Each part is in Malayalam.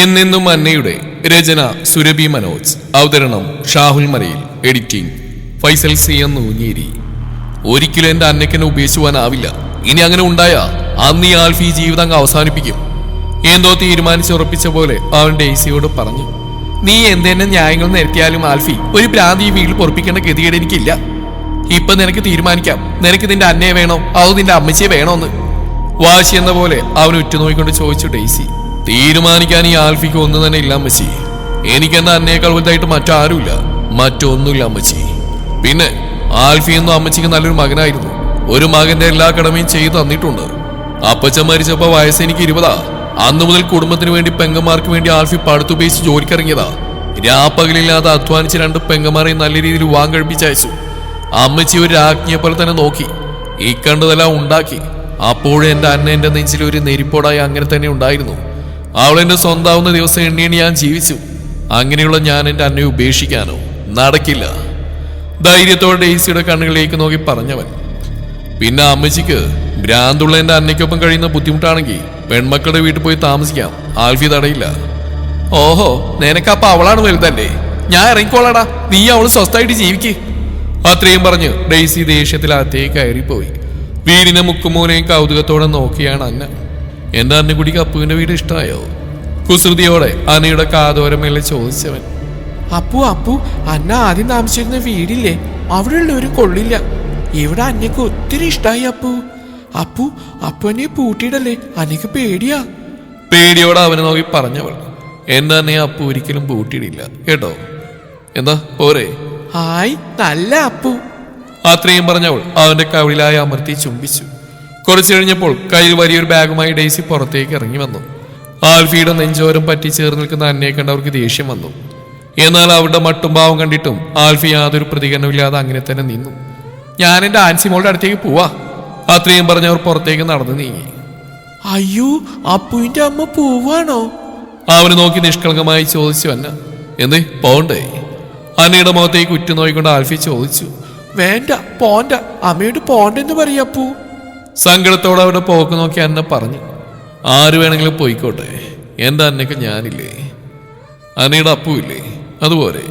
എന്നെന്നും അന്നയുടെ രചന സുരഭി മനോജ്, അവതരണം ഷാഹുൽ മലയിൽ, എഡിറ്റിംഗ് ഫൈസൽ സി എന്ന് ഊഞ്ഞേരി. ഒരിക്കലും എന്റെ അന്നയ്ക്കെന്നെ ഉപേക്ഷിക്കുവാനാവില്ല. ഇനി അങ്ങനെ ഉണ്ടായ അന്ന് ഈ ആൽഫി ജീവിതം അങ്ങ് അവസാനിപ്പിക്കും. എന്തോ തീരുമാനിച്ചുറപ്പിച്ച പോലെ അവൻ ഡെയ്സിയോട് പറഞ്ഞു. നീ എന്തെന്നെ ന്യായങ്ങൾ നിരത്തിയാലും ആൽഫി, ഒരു ഭ്രാന്തി ഈ വീട്ടിൽ പൊറപ്പിക്കേണ്ട ഗതികേട് എനിക്കില്ല. ഇപ്പൊ നിനക്ക് തീരുമാനിക്കാം, നിനക്ക് നിന്റെ അന്നയെ വേണോ അതോ നിന്റെ അമ്മച്ചിയെ വേണോന്ന്. വാശി എന്ന പോലെ അവൻ ഉറ്റുനോക്കിക്കൊണ്ട് ചോദിച്ചു ഡെയ്സി. തീരുമാനിക്കാൻ ഈ ആൽഫിക്ക് ഒന്നും തന്നെ ഇല്ല അമ്മച്ചി. എനിക്കെന്താ അന്നയേക്കാൾ വലുതായിട്ട് മറ്റാരുമില്ല, മറ്റൊന്നുമില്ല അമ്മച്ചി. പിന്നെ ആൽഫി എന്നും അമ്മച്ചിക്ക് നല്ലൊരു മകനായിരുന്നു. ഒരു മകന്റെ എല്ലാ കടമയും ചെയ്തു തന്നിട്ടുണ്ട്. അപ്പച്ചൻ മരിച്ചപ്പോ വയസ്സ് എനിക്ക് 20. അന്നു മുതൽ കുടുംബത്തിന് വേണ്ടി പെങ്ങന്മാർക്ക് വേണ്ടി ആൽഫി പടുത്തുപയോഗിച്ച് ജോലിക്കിറങ്ങിയതാ. രാപ്പകലില്ലാതെ അധ്വാനിച്ച് 2 പെങ്ങന്മാരെ നല്ല രീതിയിൽ വിവാഹം കഴിപ്പിച്ചയച്ചു. അമ്മച്ചി ഒരു രാജ്ഞിയെ പോലെ തന്നെ നോക്കി, ഈ കണ്ടതെല്ലാം ഉണ്ടാക്കി. അപ്പോഴും എന്റെ അന്ന എന്റെ നെഞ്ചിൽ ഒരു നെരിപ്പോടായി അങ്ങനെ തന്നെ ഉണ്ടായിരുന്നു. അവളെന്നെ സ്വന്താവുന്ന ദിവസം എണ്ണി ഞാൻ ജീവിച്ചു. അങ്ങനെയുള്ള ഞാൻ എന്റെ അന്നയെ ഉപേക്ഷിക്കാനോ? നടക്കില്ല. ധൈര്യത്തോടെ ഡെയ്സിയുടെ കണ്ണുകളിലേക്ക് നോക്കി പറഞ്ഞവൻ. പിന്നെ അമ്മച്ചിക്ക് ഭ്രാന്തുള്ള എന്റെ അന്നയ്ക്കൊപ്പം കഴിയുന്ന ബുദ്ധിമുട്ടാണെങ്കിൽ പെൺമക്കളുടെ വീട്ടിൽ പോയി താമസിക്കാം, ആൽഫി തടയില്ല. ഓഹോ, നിനക്കപ്പ അവളാണ് വലുതല്ലേ? ഞാൻ ഇറങ്ങിക്കോളാടാ, നീ അവള് സ്വസ്ഥമായിട്ട് ജീവിക്ക്. അത്രയും പറഞ്ഞ് ഡെയ്സി ദേഷ്യത്തിൽ അകത്തേക്ക് കയറിപ്പോയി. വീടിനെ മുക്കുമൂലയും കൗതുകത്തോടെ നോക്കിയാണ് അന്ന. എന്റെ അന്നക്കുട്ടിക്ക് അപ്പുവിന്റെ വീട് ഇഷ്ടമായോ? കുസൃതിയോടെ അന്നയുടെ കാതോരമേലെ ചോദിച്ചവൻ. അപ്പു അന്ന ആദ്യം താമസിച്ചിരുന്ന വീടില്ലേ, അവിടെ ഉള്ളവരും കൊള്ളില്ല. ഇവിടെ അന്നയ്ക്ക് ഒത്തിരി ഇഷ്ടമായി. അപ്പു എന്നെ പൂട്ടിയിടല്ലേ, അന്നയ്ക്ക് പേടിയാ. പേടിയോടെ അവനെ നോക്കി പറഞ്ഞവൾ. എന്റെ അന്നയെ അപ്പു ഒരിക്കലും പൂട്ടിയിടില്ല കേട്ടോ. എന്താ പോരെ? ഹായ്, നല്ല അപ്പു. അത്രയും പറഞ്ഞവൾ അവന്റെ കവിളിലായി അമർത്തി ചുംബിച്ചു. കുറച്ചു കഴിഞ്ഞപ്പോൾ കയ്യിൽ വലിയൊരു ബാഗുമായി ഡെയ്സി പുറത്തേക്ക് ഇറങ്ങി വന്നു. ആൽഫിയുടെ നെഞ്ചോരം പറ്റി ചേർന്ന് നിൽക്കുന്ന അന്നയെ കണ്ട് അവർക്ക് ദേഷ്യം വന്നു. എന്നാൽ അവരുടെ മട്ടും ഭാവം കണ്ടിട്ടും ആൽഫി യാതൊരു പ്രതികരണമില്ലാതെ അങ്ങനെ തന്നെ നിന്നു. ഞാൻ എന്റെ ആൻസിമോളുടെ അടുത്തേക്ക് പോവാ. അത്രയും പറഞ്ഞവർ പുറത്തേക്ക് നടന്നു നീങ്ങി. അയ്യോ, അപ്പുവിന്റെ അമ്മ പോവാണോ? അവന് നോക്കി നിഷ്കളങ്കമായി ചോദിച്ചു അന്ന. എന്തേ പോണ്ടേ? അന്നയുടെ മുഖത്തേക്ക് ഉറ്റുനോക്കിക്കൊണ്ട് ആൽഫി ചോദിച്ചു. വേണ്ട, പോണ്ട, അമ്മയോട് പോണ്ടെന്ന് പറയപ്പൂ. സങ്കടത്തോടെ അവരുടെ പോക്ക് നോക്കി അന്ന പറഞ്ഞു. ആര് വേണമെങ്കിലും പോയിക്കോട്ടെ, എന്റെ അന്നയ്ക്ക് ഞാനില്ലേ, അന്നയുടെ അപ്പുവില്ലേ, അതുപോലെ.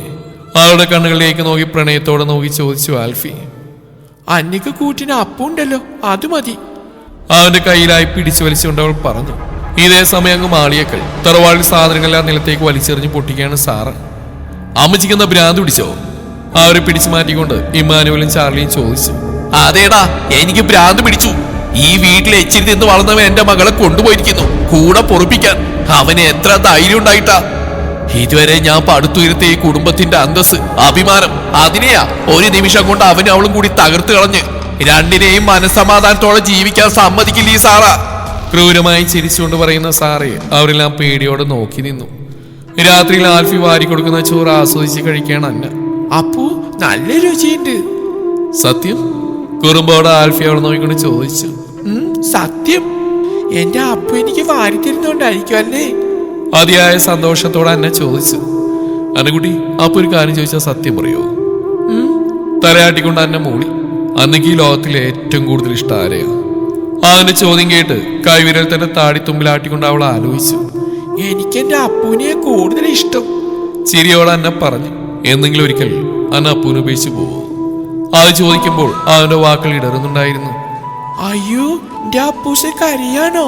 അവരുടെ കണ്ണുകളിലേക്ക് നോക്കി പ്രണയത്തോടെ നോക്കി ചോദിച്ചു ആൽഫി. അന്നയ്ക്ക് കൂട്ടിന് അപ്പുണ്ടല്ലോ, അത് മതി. അവന്റെ കയ്യിലായി പിടിച്ചു വലിച്ചുകൊണ്ട് അവൾ പറഞ്ഞു. ഇതേ സമയം അങ്ങ് മാളിയേക്കൾ തറവാടിൽ സാധനങ്ങളെല്ലാം നിലത്തേക്ക് വലിച്ചെറിഞ്ഞ് പൊട്ടിക്കുകയാണ് സാറ്. അമ്മച്ചിക്കുന്ന ഭ്രാന്ത് പിടിച്ചോ? അവരെ പിടിച്ചു മാറ്റിക്കൊണ്ട് ഇമ്മാനുവലും ചാർലിയും ചോദിച്ചു. അതേടാ, എനിക്ക് ഭ്രാന്ത് പിടിച്ചു. ഈ വീട്ടിൽ എച്ചിരി നിന്ന് വളർന്നവൻ എന്റെ മകളെ കൊണ്ടുപോയിരിക്കുന്നു കൂടെ പൊറുപ്പിക്കാൻ. അവന് എത്ര ധൈര്യം ഉണ്ടായിട്ടാ. ഇതുവരെ ഞാൻ പടുത്തുയർത്തിയ ഈ കുടുംബത്തിന്റെ അന്തസ്, അഭിമാനം, അതിനെയാ ഒരു നിമിഷം കൊണ്ട് അവനും അവളും കൂടി തകർത്ത് കളഞ്ഞ് രണ്ടിനെയും മനസ്സമാധാനത്തോടെ ജീവിക്കാൻ സമ്മതിക്കില്ല ഈ സാറാ. ക്രൂരമായി ചിരിച്ചുകൊണ്ട് പറയുന്ന സാറേ അവരെല്ലാം പേടിയോടെ നോക്കി നിന്നു. രാത്രിയിൽ ആൽഫി വാരി കൊടുക്കുന്ന ചോറ് ആസ്വദിച്ച് കഴിക്കുകയാണ് അന്ന. അപ്പു, നല്ല രുചിയുണ്ട്. സത്യം? കുറുമ്പോടെ ആൽഫി അവളെ നോക്കിക്കൊണ്ട് ചോദിച്ചു. സത്യം. എന്റെ അപ്പു എനിക്ക് വാരി തരുന്നോണ്ടായിരിക്കും അല്ലേ? അതിയായ സന്തോഷത്തോടെ അന്ന ചോദിച്ചു. അന്നക്കുട്ടി, അപ്പൊ ഒരു കാര്യം ചോദിച്ചാൽ സത്യം പറയോ? തലയാട്ടിക്കൊണ്ട് അന്ന മൂളി. അന്നക്ക് ഈ ലോകത്തിലെ ഏറ്റവും കൂടുതൽ ഇഷ്ടം ആരെയാ? അവന്റെ ചോദ്യം കേട്ട് കൈവിരൽ തന്നെ താടിത്തുമ്പിലാട്ടിക്കൊണ്ട് അവൾ ആലോചിച്ചു. എനിക്കെന്റെ അപ്പുവിനെ കൂടുതൽ ഇഷ്ടം. ചിരിയോടെ അന്ന പറഞ്ഞു. എന്തെങ്കിലും ഒരിക്കൽ അന്ന അപ്പുവിനെ ഉപേക്ഷിച്ചു പോവോ? അത് ചോദിക്കുമ്പോൾ അവന്റെ വാക്കുകൾ ഇടറുന്നുണ്ടായിരുന്നു. അയ്യോ, എന്റെ അപ്പൂസെ കരയാണോ?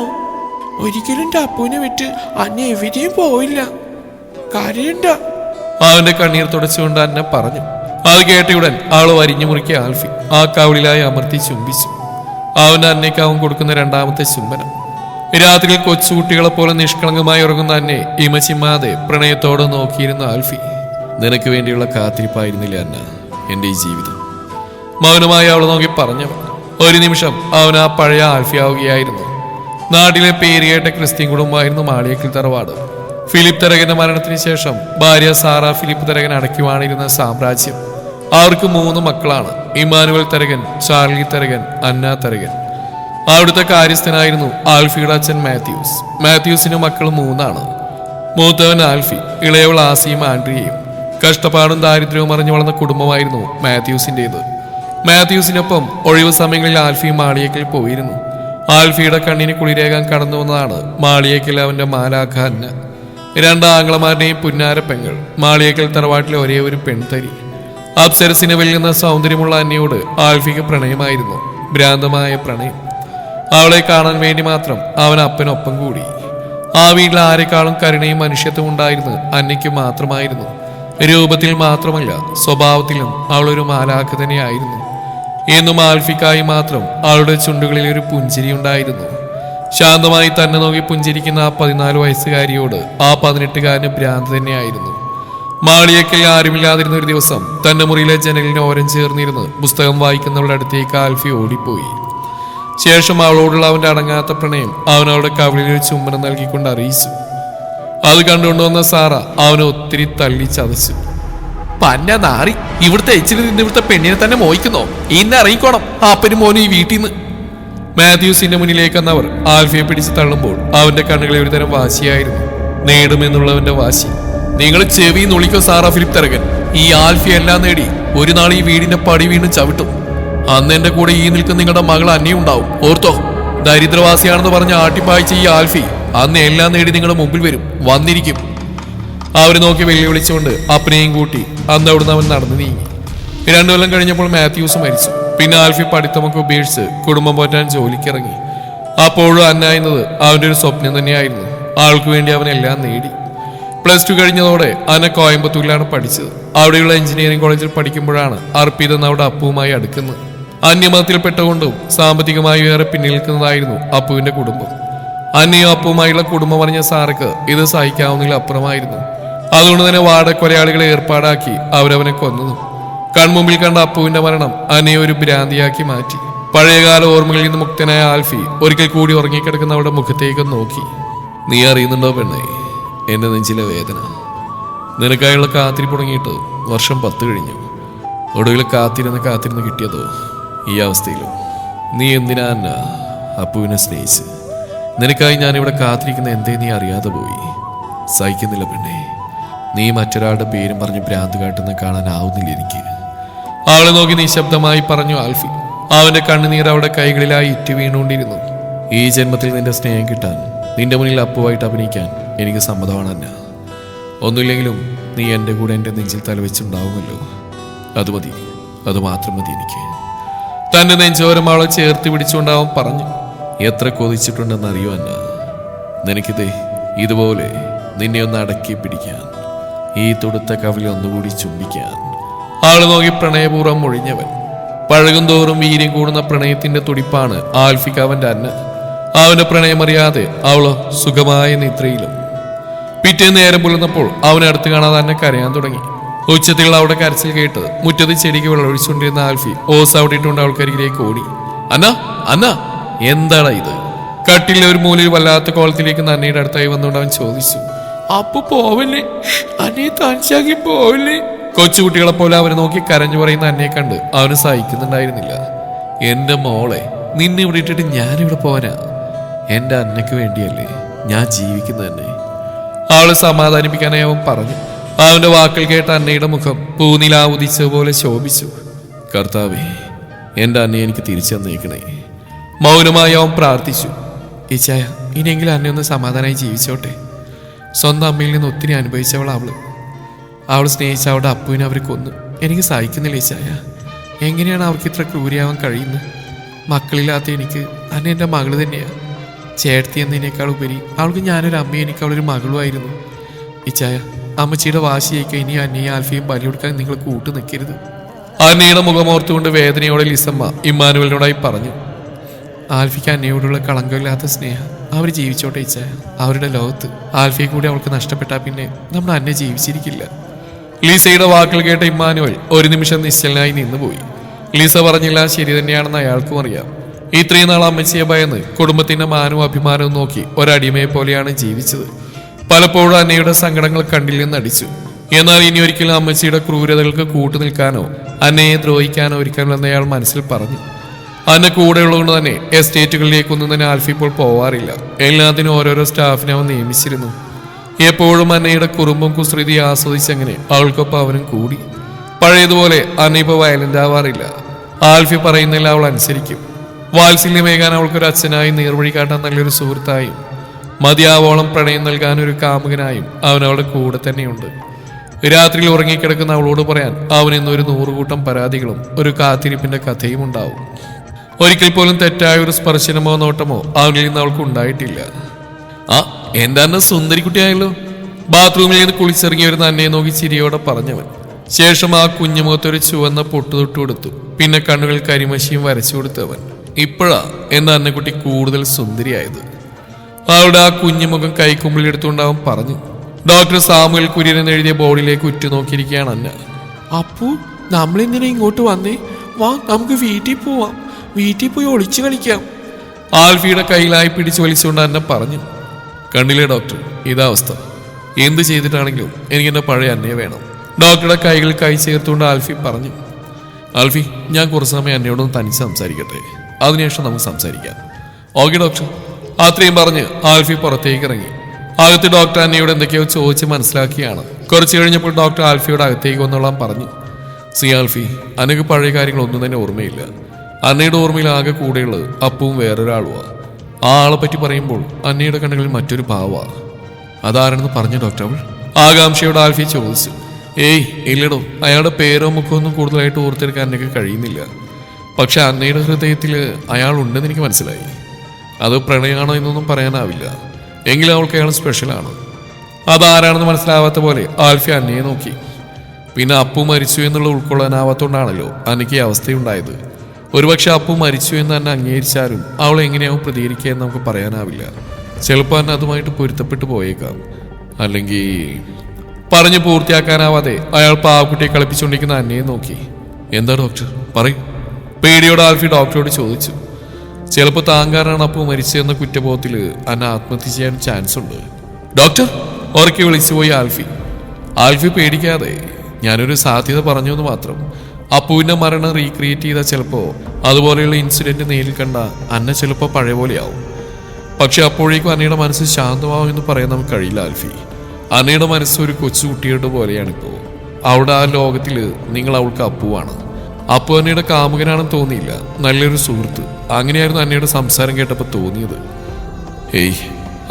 ഒരിക്കലും എന്റെ അപ്പുവിനെ വിട്ട് അന്ന എവിടെയും പോയില്ല, കരയണ്ട. അവന്റെ കണ്ണീർ തുടച്ചുകൊണ്ട് അന്ന പറഞ്ഞു. അത് കേട്ടയുടൻ അവള് വരിഞ്ഞു മുറുക്കിയ ആൽഫി ആ കവിളിലായി അമർത്തി ചുംബിച്ചു. അവന്റെ അന്നയ്ക്ക് അവൻ കൊടുക്കുന്ന 2ാമത്തെ ചുംബനം. രാത്രിയിൽ കൊച്ചുകുട്ടികളെ പോലെ നിഷ്കളങ്കമായി ഉറങ്ങുന്ന അന്നെ ഇമച്ചിമ്മാതെ പ്രണയത്തോടെ നോക്കിയിരുന്ന ആൽഫി. നിനക്ക് വേണ്ടിയുള്ള കാത്തിരിപ്പായിരുന്നില്ല അന്ന എന്റെ ഈ ജീവിതം. മൗനമായി അവളെ നോക്കി പറഞ്ഞവൻ. ഒരു നിമിഷം അവൻ ആ പഴയ ആൽഫിയാവുകയായിരുന്നു. നാട്ടിലെ പേരുകേട്ട ക്രിസ്ത്യൻ കുടുംബമായിരുന്നു മാളിയേക്കൽ തറവാട്. ഫിലിപ്പ് തരകന്റെ മരണത്തിന് ശേഷം ഭാര്യ സാറ ഫിലിപ്പ് തരകൻ അടക്കി വാണിരുന്ന സാമ്രാജ്യം. അവർക്ക് 3 മക്കളാണ്. ഇമ്മാനുവൽ തരകൻ, ചാർലി തരകൻ, അന്ന തരകൻ. അവിടുത്തെ കാര്യസ്ഥനായിരുന്നു ആൽഫിയുടെ അച്ഛൻ മാത്യൂസ്. മാത്യൂസിന് മക്കൾ 3 മൂത്തവൻ ആൽഫി, ഇളയവൾ ആസിയും ആൻഡ്രിയയും. കഷ്ടപ്പാടും ദാരിദ്ര്യവും അറിഞ്ഞു വളർന്ന കുടുംബമായിരുന്നു മാത്യൂസിൻ്റെത്. മാത്യൂസിനൊപ്പം ഒഴിവു സമയങ്ങളിൽ ആൽഫി മാളിയേക്കൽ പോയിരുന്നു. ആൽഫിയുടെ കണ്ണിന് കുളിരേകാൻ കടന്നു വന്നതാണ് മാളിയേക്കൽ അവന്റെ മാലാഖ അന്ന. രണ്ട് ആംഗ്ലമാരുടെയും പുന്നാര പെങ്ങൾ, മാളിയേക്കൽ തറവാട്ടിലെ ഒരേ ഒരു പെൺതരി. അപ്സരസിനെ വെല്ലുന്ന സൗന്ദര്യമുള്ള അന്നയോട് ആൽഫിക്ക് പ്രണയമായിരുന്നു, ഭ്രാന്തമായ പ്രണയം. അവളെ കാണാൻ വേണ്ടി മാത്രം അവൻ അപ്പനൊപ്പം കൂടി. ആ വീട്ടിൽ ആരെക്കാളും കരുണയും മനുഷ്യത്വം ഉണ്ടായിരുന്നു അന്നയ്ക്ക് മാത്രമായിരുന്നു. രൂപത്തിൽ മാത്രമല്ല, സ്വഭാവത്തിലും അവളൊരു മാലാഖ തന്നെയായിരുന്നു. എന്നും ആൽഫിക്കായി മാത്രം അവളുടെ ചുണ്ടുകളിൽ ഒരു പുഞ്ചിരി ഉണ്ടായിരുന്നു. ശാന്തമായി തന്നെ നോക്കി പുഞ്ചിരിക്കുന്ന ആ 14 വയസ്സുകാരിയോട് ആ 18കാരന് ഭ്രാന്ത് തന്നെയായിരുന്നു. മാളിയേക്കൽ ആരുമില്ലാതിരുന്ന ഒരു ദിവസം തന്റെ മുറിയിലെ ജനലിന് ഓരം ചേർന്നിരുന്ന് പുസ്തകം വായിക്കുന്നവളുടെ അടുത്തേക്ക് ആൽഫി ഓടിപ്പോയി. ശേഷം അവളോടുള്ള അവന്റെ അടങ്ങാത്ത പ്രണയം അവൻ അവളുടെ കവിളിൽ ഒരു ചുംബനം നൽകിക്കൊണ്ട് അറിയിച്ചു. അത് കണ്ടുകൊണ്ടുവന്ന സാറ അവനെ ഒത്തിരി തള്ളി ചതച്ചു. പന്ന നാറി, ഇവിടുത്തെ എച്ചിൽ നിന്ന് ഇവിടുത്തെ പെണ്ണിനെ തന്നെ മോഹിക്കുന്നോ? ഇന്ന് ഇറങ്ങിക്കോണം അപ്പനും മോനും ഈ വീട്ടിൽ നിന്ന്. മാത്യൂസിന്റെ മുന്നിലേക്ക് എന്നവർ ആൽഫിയെ പിടിച്ച് തള്ളുമ്പോൾ അവന്റെ കണ്ണുകളിൽ ഒരു തരം വാശിയായിരുന്നു, നേടുമെന്നുള്ളവന്റെ വാശി. നിങ്ങൾ ചെവി നൊളിക്കോ സാറാ ഫിലിപ്പ് തരകൻ. ഈ ആൽഫി എല്ലാം നേടി ഒരു നാൾ ഈ വീടിന്റെ പടി വീണ്ടും ചവിട്ടും. അന്ന് എന്റെ കൂടെ ഈ നിൽക്കുന്ന നിങ്ങളുടെ മകൾ അന്നയും ഉണ്ടാവും, ഓർത്തോ. ദരിദ്രവാസിയാണെന്ന് പറഞ്ഞ് ആട്ടിപ്പായിച്ച ഈ ആൽഫി അന്ന് എല്ലാം നേടി നിങ്ങളുടെ മുമ്പിൽ വരും, വന്നിരിക്കും. അവരെ നോക്കി വെല്ലുവിളിച്ചുകൊണ്ട് അപ്പനെയും കൂട്ടി അന്ന് അവിടുന്ന് അവൻ നടന്നു നീങ്ങി. 2 കൊല്ലം കഴിഞ്ഞപ്പോൾ മാത്യൂസ് മരിച്ചു. പിന്നെ ആൽഫി പഠിത്തമൊക്കെ ഉപേക്ഷിച്ച് കുടുംബം പോറ്റാൻ ജോലിക്കിറങ്ങി. അപ്പോഴും അന്ന എന്നത് അവന്റെ ഒരു സ്വപ്നം തന്നെയായിരുന്നു. ആൾക്ക് വേണ്ടി അവൻ എല്ലാം നേടി. +2 കഴിഞ്ഞതോടെ അന്ന കോയമ്പത്തൂരിലാണ് പഠിച്ചത്. അവിടെയുള്ള എഞ്ചിനീയറിംഗ് കോളേജിൽ പഠിക്കുമ്പോഴാണ് അർപ്പിത് എന്ന അവിടെ അപ്പുവുമായി അടുക്കുന്നത്. അന്യമതത്തിൽപ്പെട്ടുകൊണ്ടും സാമ്പത്തികമായി ഏറെ പിന്നിൽ നിൽക്കുന്നതായിരുന്നു അപ്പുവിന്റെ കുടുംബം. അന്നയും അപ്പുവുമായുള്ള കുടുംബം പറഞ്ഞ സാർക്ക് ഇത് സഹിക്കാവുന്നതിൽ അപ്പുറമായിരുന്നു. അതുകൊണ്ട് തന്നെ വാടക്കൊലയാളികളെ ഏർപ്പാടാക്കി അവരവനെ കൊന്നു. കൺമുമ്പിൽ കണ്ട അപ്പുവിന്റെ മരണം അന്നയെ ഒരു ഭ്രാന്തിയാക്കി മാറ്റി. പഴയകാല ഓർമ്മകളിൽ നിന്ന് മുക്തനായ ആൽഫി ഒരിക്കൽ കൂടി ഉറങ്ങിക്കിടക്കുന്ന അവളുടെ മുഖത്തേക്ക് നോക്കി. നീ അറിയുന്നുണ്ടോ പെണ്ണേ, എന്റെ നെഞ്ചിലെ വേദന? നിനക്കായുള്ള കാത്തിരിപ്പ് തുടങ്ങിയിട്ട് വർഷം 10 കഴിഞ്ഞു. ഒടുവിൽ കാത്തിരുന്ന് കിട്ടിയതോ ഈ അവസ്ഥയിലും. നീ എന്തിനാ അന്ന അപ്പുവിനെ സ്നേഹിച്ച്? നിനക്കായി ഞാനിവിടെ കാത്തിരിക്കുന്ന എന്തേ നീ അറിയാതെ പോയി. സഹിക്കുന്നില്ല പെണ്ണേ, നീ മറ്റൊരാളുടെ പേരും പറഞ്ഞ് ഭ്രാന്ത് കാട്ടുന്ന കാണാനാവുന്നില്ല എനിക്ക്. അവളെ നോക്കി നിശബ്ദമായി പറഞ്ഞു ആൽഫി. അവന്റെ കണ്ണുനീർ അവളുടെ കൈകളിലായി ഇറ്റു വീണുകൊണ്ടിരുന്നു. ഈ ജന്മത്തിൽ നിന്റെ സ്നേഹം കിട്ടാൻ, നിന്റെ മുന്നിൽ അപ്പുവായിട്ട് അഭിനയിക്കാൻ എനിക്ക് സമ്മതമാണ് അന്ന. ഒന്നുമില്ലെങ്കിലും നീ എൻ്റെ കൂടെ എൻ്റെ നെഞ്ചിൽ തലവെച്ചുണ്ടാവുമല്ലോ, അത് മതി, അത് മാത്രം മതി എനിക്ക്. തന്റെ നെഞ്ചോരം അവളെ ചേർത്ത് പിടിച്ചുകൊണ്ടാവൻ പറഞ്ഞു. എത്ര കൊതിച്ചിട്ടുണ്ടെന്ന് അറിയോ അന്ന. നിനക്കിതേ ഇതുപോലെ നിന്നെ ഒന്ന് അടക്കി പിടിക്കാൻ, ഈ തൊടുത്ത കവിളിൽ ഒന്നുകൂടി ചുംബിക്കാൻ. ആള് നോക്കി പ്രണയപൂർവ്വം ഒഴിഞ്ഞവൻ. പഴകും തോറും വീര്യം കൂടുന്ന പ്രണയത്തിന്റെ തുടിപ്പാണ് ആൽഫിക്ക് അവന്റെ അന്ന. അവന്റെ പ്രണയമറിയാതെ അവളോ സുഖമായ നിദ്രയിലും. പിറ്റേന്ന് നേരം പുലർന്നപ്പോൾ അവനെ അടുത്ത് കാണാതെ തന്നെ കരയാൻ തുടങ്ങി. ഉച്ചത്തിലുള്ള അവിടെ കരച്ചിൽ കേട്ട് മുറ്റത്ത് ചെടിക്ക് വെള്ളമൊഴിച്ചുകൊണ്ടിരുന്ന ആൽഫി ഓസ് അവിടെ ഇട്ടുകൊണ്ട് അവൾക്കരികിലേക്ക് ഓടി. അന്ന അന്ന, എന്താടാ ഇത്? കട്ടിലെ ഒരു മൂലയിൽ വല്ലാത്ത കോളത്തിലേക്ക് നന്നയുടെ അടുത്തായി വന്നുകൊണ്ട് അവൻ ചോദിച്ചു. അപ്പു പോവല്ലേ, അന്നയെ തനിച്ചാക്കി പോവല്ലേ? കൊച്ചുകുട്ടികളെ പോലെ അവനെ നോക്കി കരഞ്ഞു പറയുന്ന അന്നയെ കണ്ട് അവന് സഹിക്കുന്നുണ്ടായിരുന്നില്ല. എന്റെ മോളെ, നിന്നെ ഇവിടെ ഇട്ടിട്ട് ഞാനിവിടെ പോരാ. എന്റെ അന്നയ്ക്ക് വേണ്ടിയല്ലേ ഞാൻ ജീവിക്കുന്നത് തന്നെ. അവളെ സമാധാനിപ്പിക്കാനായി അവൻ പറഞ്ഞു. അവന്റെ വാക്കുകൾ കേട്ട അന്നയുടെ മുഖം പൂനിലാ ഉദിച്ച പോലെ ശോഭിച്ചു. കർത്താവേ, എന്റെ അന്നയെ എനിക്ക് തിരിച്ചു തന്നേക്കണേ. മൗനമായി അവൻ പ്രാർത്ഥിച്ചു. ഈച്ചായ, ഇനിയെങ്കിലും അന്നയൊന്ന് സമാധാനമായി ജീവിച്ചോട്ടെ. സ്വന്തം അമ്മയിൽ നിന്ന് ഒത്തിരി അനുഭവിച്ചവൾ അവൾ സ്നേഹിച്ച അവളുടെ അപ്പുവിനെ അവർ കൊന്നു. എനിക്ക് സഹിക്കുന്നില്ല ഈച്ചായ. എങ്ങനെയാണ് അവർക്ക് ഇത്ര ക്രൂരിയാവാൻ കഴിയുന്നത്? മക്കളില്ലാത്ത എനിക്ക് അന്ന എൻ്റെ മകള് തന്നെയാണ്. ചേട്ടത്തി എന്നതിനേക്കാൾ ഉപരി അവൾക്ക് ഞാനൊരു അമ്മയും എനിക്ക് അവളൊരു മകളുമായിരുന്നു. ഇച്ചായ, അമ്മച്ചിയുടെ വാശിയേക്ക് ഇനി അന്നയും ആൽഫയും ബലി കൊടുക്കാൻ നിങ്ങൾ കൂട്ടു നിൽക്കരുത്. അന്നയുടെ മുഖമോർത്തുകൊണ്ട് വേദനയോടെ ലിസമ്മ ഇമ്മാനുവലിനോടായി പറഞ്ഞു. ആൽഫിക്ക് അന്നയോടുള്ള കളങ്കമില്ലാത്ത സ്നേഹം അവർ ജീവിച്ചോട്ടെ ഇച്ചായ. അവരുടെ ലോകത്ത് ആൽഫയെ കൂടി അവൾക്ക് നഷ്ടപ്പെട്ടാൽ പിന്നെ നമ്മൾ അന്നെ ജീവിച്ചിരിക്കില്ല. ലീസയുടെ വാക്കുകൾ കേട്ട ഇമ്മാനുവൽ ഒരു നിമിഷം നിശ്ചലനായി നിന്നുപോയി. ലീസ പറഞ്ഞില്ല, ശരി തന്നെയാണെന്ന് അയാൾക്കും അറിയാം. ഇത്രയും നാൾ അമ്മച്ചിയെ ഭയന്ന് കുടുംബത്തിന്റെ മാനവും അഭിമാനവും നോക്കി ഒരടിമയെ പോലെയാണ് ജീവിച്ചത്. പലപ്പോഴും അന്നയുടെ സങ്കടങ്ങൾ കണ്ടിൽ നിന്ന് അടിച്ചു. എന്നാൽ ഇനി ഒരിക്കലും അമ്മച്ചിയുടെ ക്രൂരതകൾക്ക് കൂട്ടു നിൽക്കാനോ അന്നയെ ദ്രോഹിക്കാനോ ഒരിക്കലും അയാൾ മനസ്സിൽ പറഞ്ഞു. അന്ന കൂടെയുള്ളതുകൊണ്ട് തന്നെ എസ്റ്റേറ്റുകളിലേക്കൊന്നും തന്നെ ആൽഫി ഇപ്പോൾ പോവാറില്ല. എല്ലാത്തിനും ഓരോരോ സ്റ്റാഫിനെ അവൻ നിയമിച്ചിരുന്നു. എപ്പോഴും അന്നയുടെ കുറുമ്പും കുസൃതി ആസ്വദിച്ചങ്ങനെ അവൾക്കൊപ്പം അവനും കൂടി. പഴയതുപോലെ അന്ന ഇപ്പോൾ വയലന്റ് ആവാറില്ല. ആൽഫി പറയുന്നില്ല അവൾ അനുസരിക്കും. വാത്സല്യമേകാൻ അവൾക്കൊരു അച്ഛനായി നേർവഴി കാട്ടാൻ നല്ലൊരു സുഹൃത്തായും മതിയാവോളം പ്രണയം നൽകാൻ ഒരു കാമുകനായും അവൻ അവളുടെ കൂടെ തന്നെയുണ്ട്. രാത്രിയിൽ ഉറങ്ങിക്കിടക്കുന്ന അവളോട് പറയാൻ അവനെന്നൊരു 100 കൂട്ടം പരാതികളും ഒരു കാത്തിരിപ്പിന്റെ കഥയും ഉണ്ടാവും. ഒരിക്കൽ പോലും തെറ്റായ ഒരു സ്പർശനമോ നോട്ടമോ അവനിൽ നിന്ന് അവൾക്ക് ഉണ്ടായിട്ടില്ല. ആ എന്റെ അന്ന സുന്ദരിക്കുട്ടിയായല്ലോ, ബാത്റൂമിൽ നിന്ന് കുളിച്ചിറങ്ങി വരുന്ന അന്നയെ നോക്കി ചിരിയോടെ പറഞ്ഞവൻ. ശേഷം ആ കുഞ്ഞുമുഖത്തൊരു ചുവന്ന പൊട്ടുതൊട്ടു കൊടുത്തു. പിന്നെ കണ്ണുകൾ കരിമശിയും വരച്ചു കൊടുത്തവൻ. ഇപ്പോഴാ എന്ന അന്നക്കുട്ടി കൂടുതൽ സുന്ദരിയായത്. അവളുടെ ആ കുഞ്ഞുമുഖം കൈക്കുമ്പിൾ എടുത്തുകൊണ്ടാവൻ പറഞ്ഞു. ഡോക്ടർ സാമുവൽ കുര്യൻ എഴുതിയ ബോർഡിലേക്ക് ഉറ്റുനോക്കിയിരിക്കുകയാണ് അന്ന. അപ്പു, നമ്മളെന്തിനാ ഇങ്ങോട്ട് വന്നേ? വാ, നമുക്ക് വീട്ടിൽ പോവാം. വീട്ടിൽ പോയി ഒളിച്ചു കളിക്കാം. ആൽഫിയുടെ കയ്യിലായി പിടിച്ചു വലിച്ചുകൊണ്ട് അന്ന പറഞ്ഞു. കണ്ടില്ലേ ഡോക്ടർ, ഇതാ അവസ്ഥ. എന്ത് ചെയ്തിട്ടാണെങ്കിലും എനിക്ക് എന്റെ പഴയ അന്നയെ വേണം. ഡോക്ടറുടെ കൈകൾ കൈ ചേർത്തുകൊണ്ട് ആൽഫി പറഞ്ഞു. ആൽഫി, ഞാൻ കുറച്ച് സമയം അന്നയോടൊന്ന് തനിച്ച് സംസാരിക്കട്ടെ, അതിനുശേഷം നമുക്ക് സംസാരിക്കാം. Okay doctor. അത്രയും പറഞ്ഞ് ആൽഫി പുറത്തേക്ക് ഇറങ്ങി. അകത്ത് ഡോക്ടർ അന്നയോട് എന്തൊക്കെയോ ചോദിച്ച് മനസ്സിലാക്കിയാണ്. കുറച്ച് കഴിഞ്ഞപ്പോൾ ഡോക്ടർ ആൽഫിയോട് അകത്തേക്ക് വന്നോളാൻ പറഞ്ഞു. സി ആൽഫി, അന്നക്ക് പഴയ കാര്യങ്ങളൊന്നും തന്നെ ഓർമ്മയില്ല. അന്നയുടെ ഓർമ്മയിൽ ആകെ കൂടെയുള്ളത് അപ്പവും വേറൊരാളുവാ. ആ ആളെ പറ്റി പറയുമ്പോൾ അന്നയുടെ കണ്ണുകളിൽ മറ്റൊരു ഭാവ. അതാരെന്ന് പറഞ്ഞു ഡോക്ടർ അവൾ? ആകാംക്ഷയോട് ആൽഫി ചോദിച്ചു. ഏയ് ഇല്ലടോ, അയാളുടെ പേരോ മുഖമൊന്നും കൂടുതലായിട്ട് ഓർത്തെടുക്കാൻ അന്നയ്ക്ക് കഴിയുന്നില്ല. പക്ഷെ അന്നയുടെ ഹൃദയത്തിൽ അയാൾ ഉണ്ടെന്ന് എനിക്ക് മനസ്സിലായി. അത് പ്രണയമാണോ എന്നൊന്നും പറയാനാവില്ല, എങ്കിലും അവൾക്ക് അയാൾ സ്പെഷ്യലാണ്. അതാരാണെന്ന് മനസ്സിലാവാത്ത പോലെ ആൽഫി അന്നയെ നോക്കി. പിന്നെ അപ്പു മരിച്ചു എന്നുള്ള ഉൾക്കൊള്ളാനാവാത്തോണ്ടാണല്ലോ അന്നയ്ക്ക് ഈ അവസ്ഥയുണ്ടായത്. ഒരുപക്ഷെ അപ്പു മരിച്ചു എന്ന് തന്നെ അംഗീകരിച്ചാലും അവൾ എങ്ങനെയാവും പ്രതികരിക്കുക എന്ന് നമുക്ക് പറയാനാവില്ല. ചിലപ്പോൾ അന്നെ അതുമായിട്ട് പൊരുത്തപ്പെട്ടു പോയേക്കാം. അല്ലെങ്കിൽ പറഞ്ഞു പൂർത്തിയാക്കാനാവാതെ അയാൾ പാവക്കുട്ടിയെ കളിപ്പിച്ചുകൊണ്ടിരിക്കുന്ന അന്നയെ നോക്കി. എന്താ ഡോക്ടർ പറയും? പേടിയോട് ആൽഫി ഡോക്ടറോട് ചോദിച്ചു. ചിലപ്പോൾ താങ്കാരാണ് അപ്പു മരിച്ചതെന്ന കുറ്റബോധത്തിൽ അന്ന ആത്മഹത്യ ചെയ്യാൻ ചാൻസ് ഉണ്ട്. ഡോക്ടർ ഉറക്കി വിളിച്ചുപോയി ആൽഫി. ആൽഫി പേടിക്കാതെ, ഞാനൊരു സാധ്യത പറഞ്ഞു എന്ന് മാത്രം. അപ്പുവിന്റെ മരണം റീക്രിയേറ്റ് ചെയ്താൽ ചിലപ്പോൾ അതുപോലെയുള്ള ഇൻസിഡന്റ് നേരിൽ കണ്ട അന്ന ചിലപ്പോൾ പഴയ പോലെയാവും. പക്ഷെ അപ്പോഴേക്കും അന്നയുടെ മനസ്സ് ശാന്തമാവും എന്ന് പറയാൻ നമുക്ക് കഴിയില്ല ആൽഫി. അന്നയുടെ മനസ്സ് ഒരു കൊച്ചുകുട്ടിയുടെ പോലെയാണിപ്പോൾ. അവിടെ ആ ലോകത്തിൽ നിങ്ങൾ അവൾക്ക് അപ്പുവാണ്. അപ്പു അന്നയുടെ കാമുകനാണെന്ന് തോന്നിയില്ല, നല്ലൊരു സുഹൃത്ത്. അങ്ങനെയായിരുന്നു അന്നയുടെ സംസാരം കേട്ടപ്പോൾ തോന്നിയത്. ഏയ്,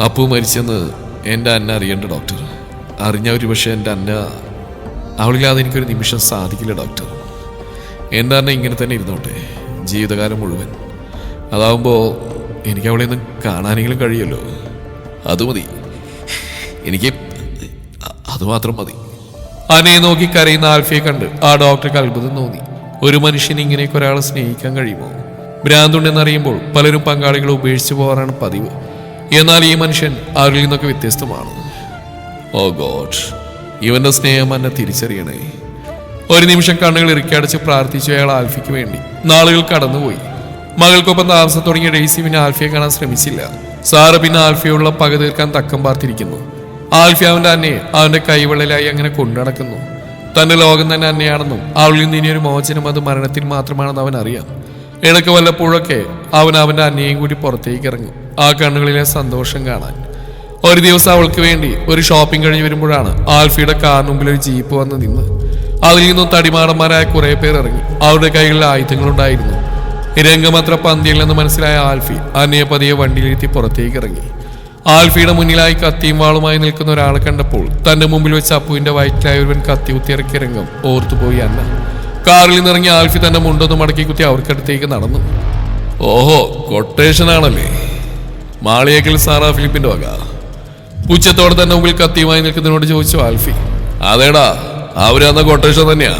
അപ്പു മരിച്ചെന്ന് എൻ്റെ അന്ന അറിയണ്ട ഡോക്ടർ. അറിഞ്ഞ ഒരു പക്ഷേ എൻ്റെ അന്ന അവളില്ലാതെ എനിക്കൊരു നിമിഷം സാധിക്കില്ല ഡോക്ടർ. എൻ്റെ അന്ന ഇങ്ങനെ തന്നെ ഇരുന്നോട്ടെ ജീവിതകാലം മുഴുവൻ. അതാവുമ്പോൾ എനിക്ക് അവളെ ഒന്ന് കാണാനെങ്കിലും കഴിയുമല്ലോ. അതുമതി എനിക്ക്, അതുമാത്രം മതി. അന്നയെ നോക്കി കരയുന്ന ആൽഫിയെ കണ്ട് ആ ഡോക്ടർക്ക് അത്ഭുതം തോന്നി. ഒരു മനുഷ്യന് ഇങ്ങനെയൊക്കെ ഒരാളെ സ്നേഹിക്കാൻ കഴിയുമോ? ഭ്രാന്തുണ്ടെന്നറിയുമ്പോൾ പലരും പങ്കാളികളെ ഉപേക്ഷിച്ചു പോകാറാണ് പതിവ്. എന്നാൽ ഈ മനുഷ്യൻ അവരിൽ നിന്നൊക്കെ വ്യത്യസ്തമാണ്. ഓ ഗോഡ്, ഇവന്റെ സ്നേഹം എന്നെ തിരിച്ചറിയണേ. ഒരു നിമിഷം കണ്ണുകൾ ഇറുക്കിയടച്ച് പ്രാർത്ഥിച്ചു അയാൾ ആൽഫിക്ക് വേണ്ടി. നാളുകൾ കടന്നുപോയി. മകൾക്കൊപ്പം താമസം തുടങ്ങിയ ഡെയ്സി പിന്നെ ആൽഫിയെ കാണാൻ ശ്രമിച്ചില്ല. സാറ് പിന്നെ ആൽഫിയോടുള്ള പക തീർക്കാൻ തക്കം പാർത്തിരിക്കുന്നു. ആൽഫി അവന്റെ അന്നയെ അവന്റെ കൈവെള്ളലായി അങ്ങനെ കൊണ്ടുനടക്കുന്നു. തന്റെ ലോകം തന്നെ അന്നയാണെന്നും അവളിൽ നിന്ന് ഇനിയൊരു മോചനം അത് മരണത്തിൽ മാത്രമാണെന്ന് അവൻ അറിയാം. ഇടയ്ക്ക് വല്ലപ്പോഴൊക്കെ അവൻ അവന്റെ അന്നയെയും കൂടി പുറത്തേക്ക് ഇറങ്ങും, ആ കണ്ണുകളിലെ സന്തോഷം കാണാൻ. ഒരു ദിവസം അവൾക്ക് വേണ്ടി ഒരു ഷോപ്പിംഗ് കഴിഞ്ഞ് വരുമ്പോഴാണ് ആൽഫിയുടെ കാറിന് മുമ്പിൽ ഒരു ജീപ്പ് വന്ന് നിന്ന്. അതിൽ നിന്നും തടിമാടന്മാരായ കുറെ പേർ ഇറങ്ങി. അവരുടെ കൈകളിൽ ആയുധങ്ങളുണ്ടായിരുന്നു. രംഗമത്ര പന്തിയല്ലെന്ന് മനസ്സിലായ ആൽഫി അന്നയെ പതിയെ വണ്ടിയിലെത്തി പുറത്തേക്ക് ഇറങ്ങി. ആൽഫിയുടെ മുന്നിലായി കത്തിയും വാളുമായി നിൽക്കുന്ന ഒരാളെ കണ്ടപ്പോൾ തന്റെ മുമ്പിൽ വെച്ച് അപ്പുവിന്റെ വയറ്റിലായ ഒരുവൻ കത്തി കുത്തിയിറക്കിയ രംഗം ഓർത്തുപോയി അന്ന. കാറിൽ നിന്നിറങ്ങി ആൽഫി തന്റെ മുണ്ടൊന്ന് മടക്കി കുത്തി അവർക്കടുത്തേക്ക് നടന്നു. ഓഹോ, കൊട്ടേഷൻ ആണല്ലേ? മാളിയേക്കൽ സാറാ ഫിലിപ്പിന്റെ വക. പുച്ഛത്തോടെ തന്നെ മുമ്പിൽ കത്തിയുമായി നിൽക്കുന്നതിനോട് ചോദിച്ചു ആൽഫി. അതേടാ, അവരന്ന കൊട്ടേഷൻ തന്നെയാ.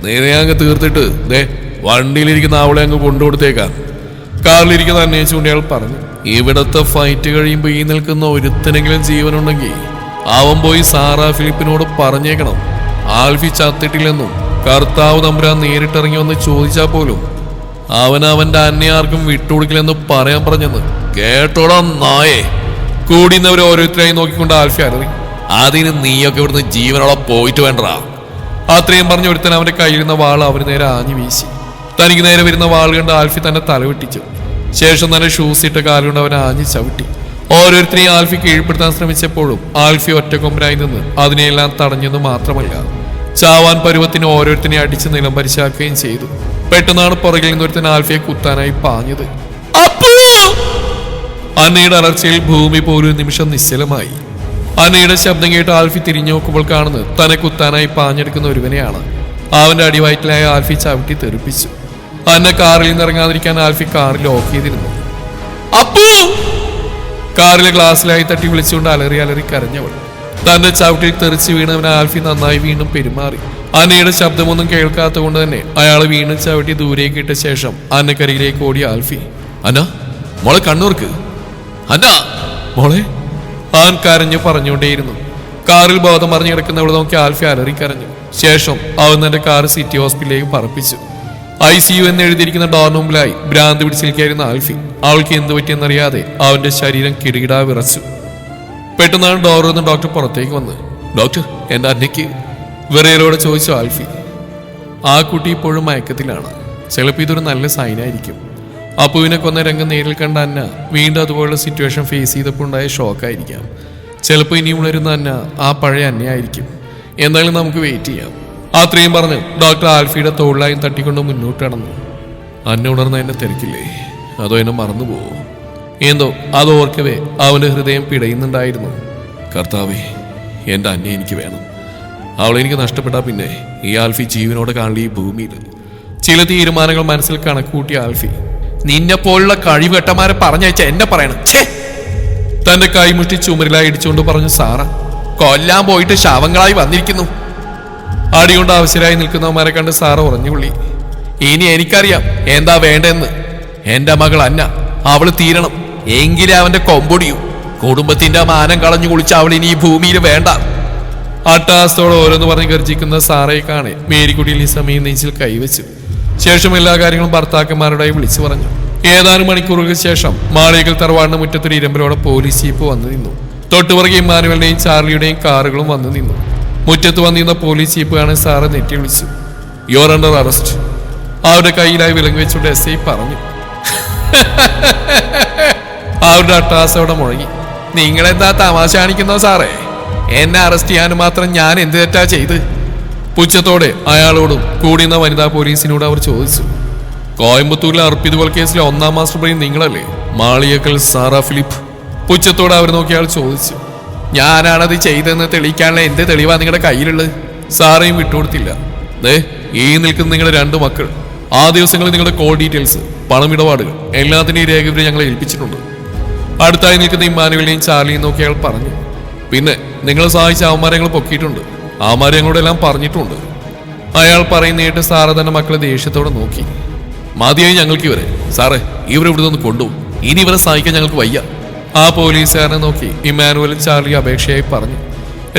നേരെ അങ്ങ് തീർത്തിട്ട് ദേ വണ്ടിയിലിരിക്കുന്ന അവളെ അങ്ങ് കൊണ്ടുകൊടുത്തേക്കാം. കാറിലിരിക്കുന്ന അന്നയെ ചൂണ്ടി അയാൾ പറഞ്ഞു. ഇവിടത്തെ ഫൈറ്റ് കഴിയുമ്പോൾ ഈ നിൽക്കുന്ന ഒരുത്തനെങ്കിലും ജീവനുണ്ടെങ്കിൽ അവൻ പോയി സാറാ ഫിലിപ്പിനോട് പറഞ്ഞേക്കണം ആൽഫി ചത്തിട്ടില്ലെന്നും കർത്താവ് തമ്പുരാൻ നേരിട്ടിറങ്ങി വന്ന് ചോദിച്ചാൽ പോലും അവന്റെ അന്നയെ ആർക്കും വിട്ടുകൊടുക്കില്ലെന്ന് പറയാൻ പറഞ്ഞെന്ന് കേട്ടോടാ നായേ. കൂടിയുന്നവർ ഓരോരുത്തരായി നോക്കിക്കൊണ്ട് ആൽഫി അലറി. അതിന് നീയൊക്കെ ഇവിടുന്ന് ജീവനോളം പോയിട്ട് വേണ്ടടാ. അത്രയും പറഞ്ഞ് ഒരുത്തൻ അവന്റെ കയ്യിലിരുന്ന വാൾ അവന് നേരെ ആഞ്ഞു വീശി. തനിക്ക് നേരെ വരുന്ന വാൾ കണ്ട് ആൽഫി തന്നെ തലവെട്ടിച്ചു. ശേഷം തന്നെ ഷൂസ് ഇട്ട കാലുകൊണ്ട് അവൻ ആഞ്ഞു ചവിട്ടി. ഓരോരുത്തരെയും ആൽഫി കീഴ്പ്പെടുത്താൻ ശ്രമിച്ചപ്പോഴും ആൽഫി ഒറ്റക്കൊമ്പനായി നിന്ന് അതിനെയെല്ലാം തടഞ്ഞെന്ന് മാത്രമല്ല, ചാവാൻ പരുവത്തിന് ഓരോരുത്തരെയും അടിച്ച് നിലം പരിശാക്കുകയും ചെയ്തു. പെട്ടെന്നാണ് പുറകിൽ നിന്നൊരുത്തൻ ആൽഫിയെ കുത്താനായി പാഞ്ഞത്. അന്നയുടെ അലർച്ചയിൽ ഭൂമി പോലും നിമിഷം നിശ്ചലമായി. അന്നയുടെ ശബ്ദം കേട്ട് ആൽഫി തിരിഞ്ഞു നോക്കുമ്പോൾ കാണുന്നത് തന്നെ കുത്താനായി പാഞ്ഞെടുക്കുന്ന ഒരുവനെയാണ്. അവന്റെ അടിവയറ്റിലായ ആൽഫി ചവിട്ടി തെറിപ്പിച്ചു. അന്ന കാറിൽ നിന്ന് ഇറങ്ങാതിരിക്കാൻ ആൽഫി കാറിൽ ലോക്ക് ചെയ്തിരുന്നു. അപ്പൂ! കാറിലെ ഗ്ലാസ്സിലായി തട്ടി വിളിച്ചുകൊണ്ട് അലറി കരഞ്ഞവൾ. തന്റെ ചവിട്ടിൽ തെറിച്ച് വീണവന് ആൽഫി നന്നായി വീണ്ടും പെരുമാറി. അന്നയുടെ ശബ്ദമൊന്നും കേൾക്കാത്ത കൊണ്ട് തന്നെ അയാൾ വീണ്ടും ചവിട്ടി ദൂരേക്ക് ഇട്ട ശേഷം അന്നക്കരികിലേക്ക് ഓടി ആൽഫി. അന്ന മോളെ കണ്ണൂർക്ക്. അന്ന മോളെ ആൻ കരഞ്ഞു പറഞ്ഞുകൊണ്ടേയിരുന്നു. കാറിൽ ബോധം മറിഞ്ഞു കിടക്കുന്നവൾ നോക്കി ആൽഫി അലറിക്കരഞ്ഞു. ശേഷം അവൻ തന്റെ കാർ സിറ്റി ഹോസ്പിറ്റലിലേക്ക് പറപ്പിച്ചു. ICU എന്ന് എഴുതിയിരിക്കുന്ന ഡോർ മുമ്പിലായി ഭ്രാന്ത് പിടിച്ചിരിക്കായിരുന്ന ആൽഫി. അവൾക്ക് എന്തു പറ്റിയെന്നറിയാതെ അവന്റെ ശരീരം കിടുകിടാ വിറച്ചു. പെട്ടെന്നാണ് ഡോറിൽ നിന്ന് ഡോക്ടർ പുറത്തേക്ക് വന്ന്. ഡോക്ടർ, എന്റെ അന്നയ്ക്ക് വിറയലോടെ ചോദിച്ചു ആൽഫി. ആ കുട്ടി ഇപ്പോഴും മയക്കത്തിലാണ്. ചിലപ്പോൾ ഇതൊരു നല്ല സൈനായിരിക്കും. അപ്പുവിനെ കൊന്ന രംഗം നേരിൽ കണ്ട അന്ന വീണ്ടും അതുപോലുള്ള സിറ്റുവേഷൻ ഫേസ് ചെയ്തപ്പോൾ ഉണ്ടായ ഷോക്കായിരിക്കാം. ചിലപ്പോൾ ഇനി ഉണരുന്ന അന്ന ആ പഴയ അന്നയായിരിക്കും. എന്തായാലും നമുക്ക് വെയിറ്റ് ചെയ്യാം. അത്രയും പറഞ്ഞ് ഡോക്ടർ ആൽഫിയുടെ തോളിലായും തട്ടിക്കൊണ്ട് മുന്നോട്ട് കടന്നു. അന്ന ഉണർന്ന എന്നെ തിരക്കില്ലേ, അതോ എന്നെ മറന്നുപോവോ എന്തോ അത് ഓർക്കവേ അവന്റെ ഹൃദയം പിടയുന്നുണ്ടായിരുന്നു. കർത്താവേ, എൻ്റെ അന്നെ എനിക്ക് വേണം. അവളെനിക്ക് നഷ്ടപ്പെട്ടാൽ പിന്നെ ഈ ആൽഫി ജീവനോടെ കാണില്ല ഈ ഭൂമിയിൽ. ചില തീരുമാനങ്ങൾ മനസ്സിൽ കണക്കൂട്ടിയ ആൽഫി നിന്നെ പോലുള്ള കഴിവെട്ടന്മാരെ പറഞ്ഞയച്ച എന്നെ പറയണം. തന്റെ കൈമുഷ്ടി ചുമരിലായി ഇടിച്ചുകൊണ്ട് പറഞ്ഞു സാറ. കൊല്ലാൻ പോയിട്ട് ശവങ്ങളായി വന്നിരിക്കുന്നു. അടികൊണ്ട് ആവശ്യരായി നിൽക്കുന്നവന്മാരെ കണ്ട് സാറ ഉറഞ്ഞുള്ളി. ഇനി എനിക്കറിയാം എന്താ വേണ്ടെന്ന്. എന്റെ മകൾ അന്ന, അവള് തീരണം. എങ്കിലേ അവന്റെ കൊമ്പൊടിയും. കുടുംബത്തിന്റെ മാനം കളഞ്ഞു കുളിച്ച അവൾ ഇനി ഈ ഭൂമിയിൽ വേണ്ട. അട്ടാസത്തോടെ ഓരോന്ന് പറഞ്ഞ് ഗർജിക്കുന്ന സാറയെ കാണെ മേരിക്കുട്ടിയിൽ ഈ സമയം നെഞ്ചിൽ കൈവച്ചു. ശേഷം എല്ലാ കാര്യങ്ങളും ഭർത്താക്കന്മാരുടെയും വിളിച്ചു പറഞ്ഞു. ഏതാനും മണിക്കൂറുകൾക്ക് ശേഷം മാളികൽ തറവാടിന് മുറ്റത്തൊരു ഇരമ്പലോടെ പോലീസ് ജീപ്പ് വന്നു നിന്നു. തൊട്ടുപുറകെ ഇമ്മാനുവലിന്റെയും ചാർലിയുടെയും കാറുകളും വന്നു നിന്നു. മുറ്റത്ത് വന്നിരുന്ന പോലീസ് ജീപ്പ് കാണാൻ സാറ് നെറ്റി വിളിച്ചു. Your under arrest. അവരുടെ കയ്യിലായി വിലങ്ങ് വെച്ചുകൊണ്ട് SI പറഞ്ഞു. അവരുടെ അട്ടാസോടെ മുഴങ്ങി. നിങ്ങളെന്താ തമാശ കാണിക്കുന്നോ സാറേ? എന്നെ അറസ്റ്റ് ചെയ്യാനും മാത്രം ഞാൻ എന്ത് തെറ്റാ ചെയ്ത്? പുച്ഛത്തോടെ അയാളോടും കൂടിയുന്ന വനിതാ പോലീസിനോട് അവർ ചോദിച്ചു. കോയമ്പത്തൂരിലെ അർപ്പിത് കൊലക്കേസിലെ 1ാം മാസ്റ്റർ ബ്രെയിൻ നിങ്ങളല്ലേ? Maliyekkal Sara Philip. പുച്ഛത്തോടെ അവർ നോക്കി അയാൾ ചോദിച്ചു. ഞാനാണത് ചെയ്തെന്ന് തെളിയിക്കാനുള്ള എന്ത് തെളിവാ നിങ്ങളുടെ കയ്യിലുള്ളത്? സാറേയും വിട്ടുകൊടുത്തില്ല. ഈ നിൽക്കുന്ന നിങ്ങളുടെ 2 മക്കൾ ആ ദിവസങ്ങളിൽ നിങ്ങളുടെ കോൾ ഡീറ്റെയിൽസ്, പണമിടപാടുകൾ എല്ലാത്തിനെയും രേഖകൾ ഞങ്ങളെ ഏൽപ്പിച്ചിട്ടുണ്ട്. അടുത്തായി നിൽക്കുന്ന ഇമ്മാനുവലിനെയും ചാർലിയും നോക്കി അയാൾ പറഞ്ഞു. പിന്നെ നിങ്ങളെ സഹായിച്ച അവന്മാരെ ഞങ്ങൾ പൊക്കിയിട്ടുണ്ട്. അവന്മാരെ ഞങ്ങളോടെല്ലാം പറഞ്ഞിട്ടുണ്ട്. അയാൾ പറയുന്നേട്ട് സാറ് തന്നെ മക്കളെ ദേഷ്യത്തോടെ നോക്കി. മതിയായി ഞങ്ങൾക്ക് ഇവരെ. സാറേ, ഇവരെ ഇവിടെ നിന്ന് കൊണ്ടുപോകും. ഇനി ഇവരെ സഹായിക്കാൻ ഞങ്ങൾക്ക് വയ്യ. ആ പോലീസുകാരനെ നോക്കി ഇമ്മാനുവലും ചാർലി അപേക്ഷയായി പറഞ്ഞു.